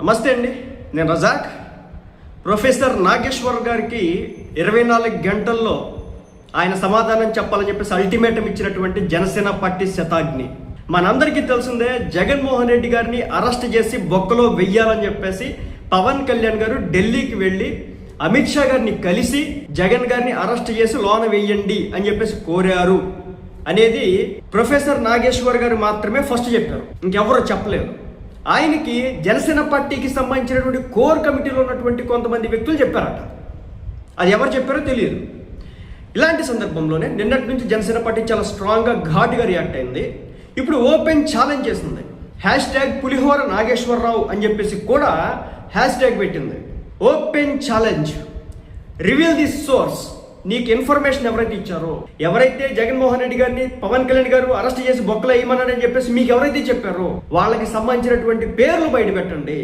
నమస్తే అండి, నేను రజాక్. ప్రొఫెసర్ నాగేశ్వర్ గారికి 24 గంటల్లో ఆయన సమాధానం చెప్పాలని చెప్పేసి అల్టిమేటం ఇచ్చినటువంటి జనసేన పార్టీ శతాగ్ని. మనందరికీ తెలిసిందే, జగన్మోహన్ రెడ్డి గారిని అరెస్ట్ చేసి బొక్కలో వెయ్యాలని చెప్పేసి పవన్ కళ్యాణ్ గారు ఢిల్లీకి వెళ్ళి అమిత్ షా గారిని కలిసి జగన్ గారిని అరెస్ట్ చేసి లోన వెయ్యండి అని చెప్పేసి కోరారు అనేది ప్రొఫెసర్ నాగేశ్వర్ గారు మాత్రమే ఫస్ట్ చెప్పారు, ఇంకెవరో చెప్పలేదు. ఆయనకి జనసేన పార్టీకి సంబంధించినటువంటి కోర్ కమిటీలో ఉన్నటువంటి కొంతమంది వ్యక్తులు చెప్పారట. అది ఎవరు చెప్పారో తెలియదు. ఇలాంటి సందర్భంలోనే నిన్నటి నుంచి జనసేన పార్టీ చాలా స్ట్రాంగ్గా ఘాటుగా రియాక్ట్ అయింది. ఇప్పుడు ఓపెన్ ఛాలెంజ్ చేసింది. #పులిహోర నాగేశ్వరరావు అని చెప్పేసి కూడా హ్యాష్ పెట్టింది. Open challenge, reveal the source. నీకు ఇన్ఫర్మేషన్ ఎవరైతే ఇచ్చారో, ఎవరైతే జగన్మోహన్ రెడ్డి గారిని పవన్ కళ్యాణ్ గారు అరెస్ట్ చేసి బొక్కలు వేయమన్నారని చెప్పేసి మీకు ఎవరైతే చెప్పారో వాళ్ళకి సంబంధించినటువంటి పేర్లు బయట పెట్టండి.